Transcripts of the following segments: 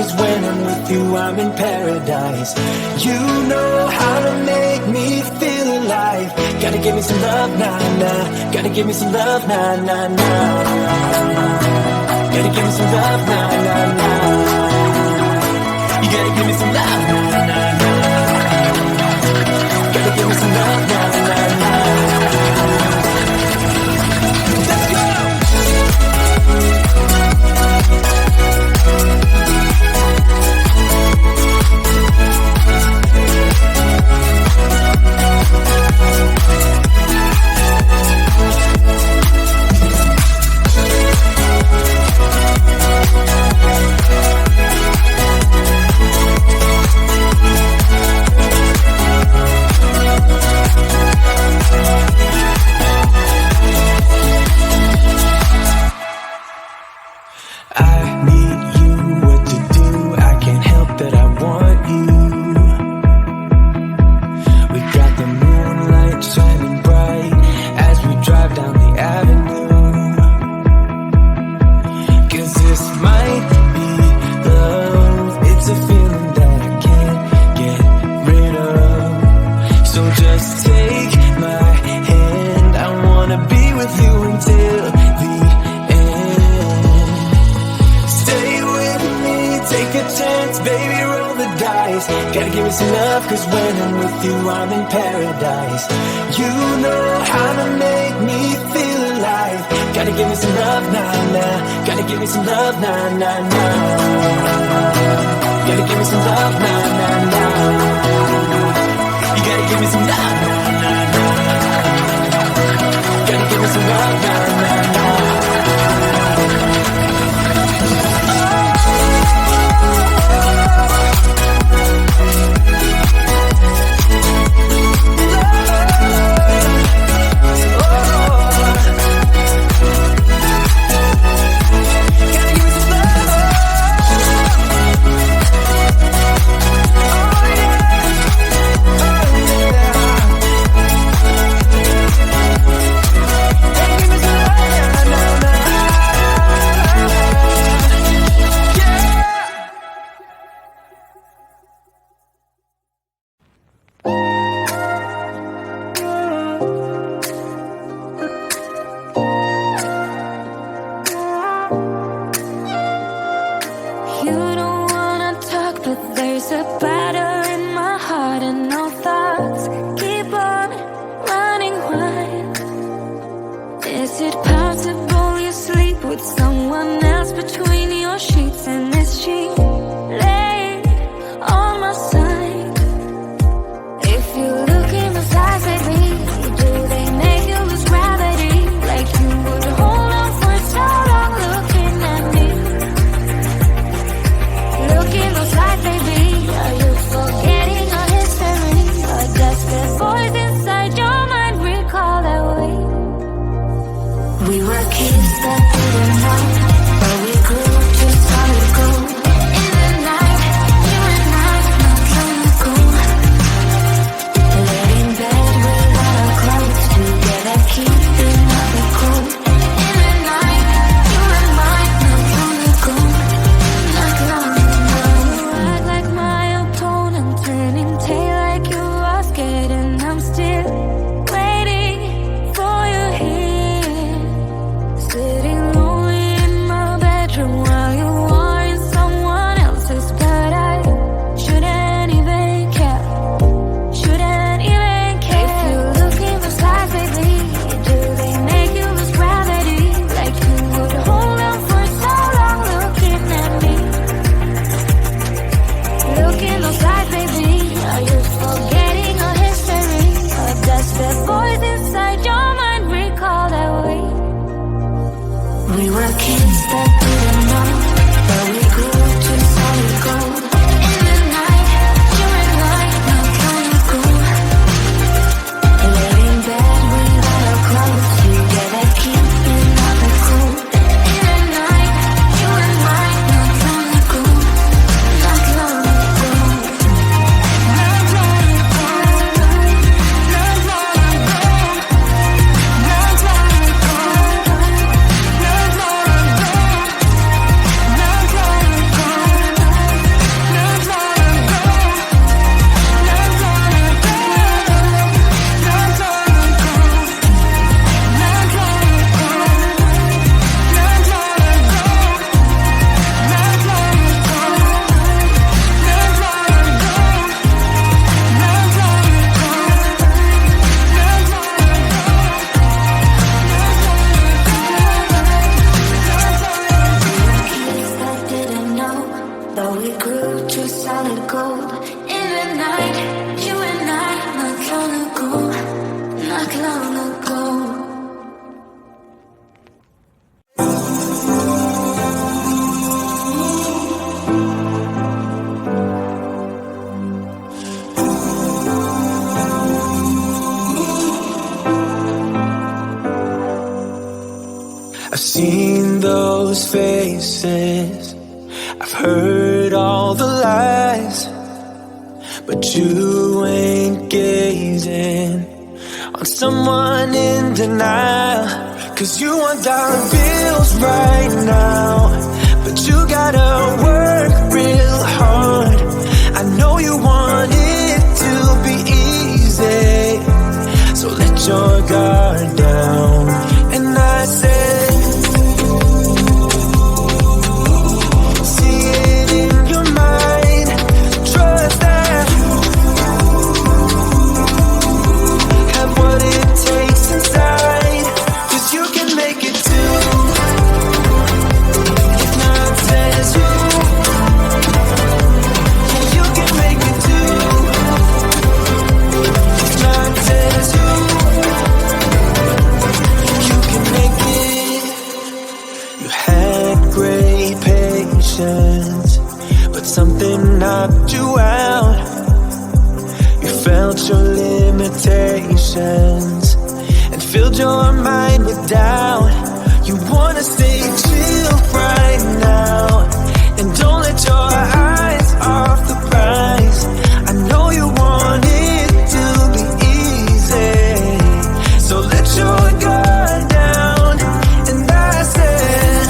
'cause when I'm with you, I'm in paradise. You know how to make me feel alive. Gotta give me some love, nah, nah. Gotta give me some love, nah, nah, nah. Gotta give me some love, nah, nah, nah. You gotta give me some love, nah, nah, nah. Gotta give me some love, nah, nah, nah. Let's go! Gotta give me some love, 'cause when I'm with you, I'm in paradise. You know how to make me feel alive. Gotta give me some love, nah, nah. Gotta give me some love, nah, nah, nah. Gotta give me some love, nah, nah, nah. You gotta give me some love, nah, nah, nah. Gotta give me some love, nah, nah, nah. Are you we grew to solid gold. In the night, you and I, not long ago, not long ago. I've seen those faces, I've heard all the lies, but you ain't gazing on someone in denial. 'Cause you want dollar bills right now, but you gotta work real hard. I know you want it to be easy, so let your guard down. And I said, but something knocked you out. You felt your limitations and filled your mind with doubt. You wanna stay chill right now and don't let your eyes off the prize. I know you want it to be easy, so let your guard down. And I said,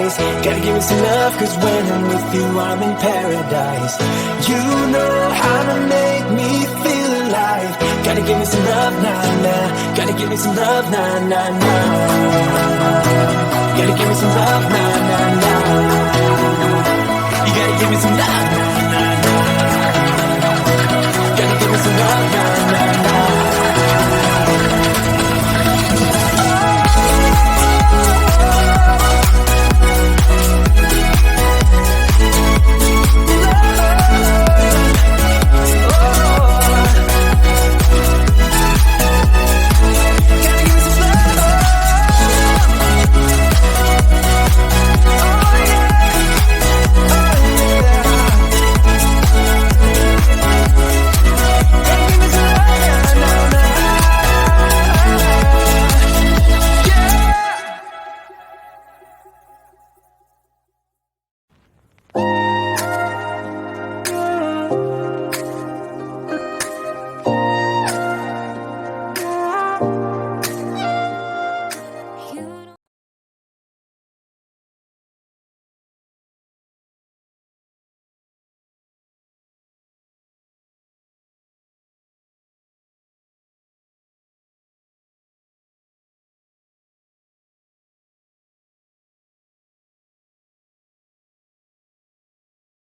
paradise. Gotta give me some love, cause when I'm with you, I'm in paradise. You know how to make me feel alive. Gotta give me some love, nah, nah. Gotta give me some love, nah, nah, nah. Gotta give me some love, nah, nah, nah. You gotta give me some love, nah, nah, nah. Gotta give me some love, nah.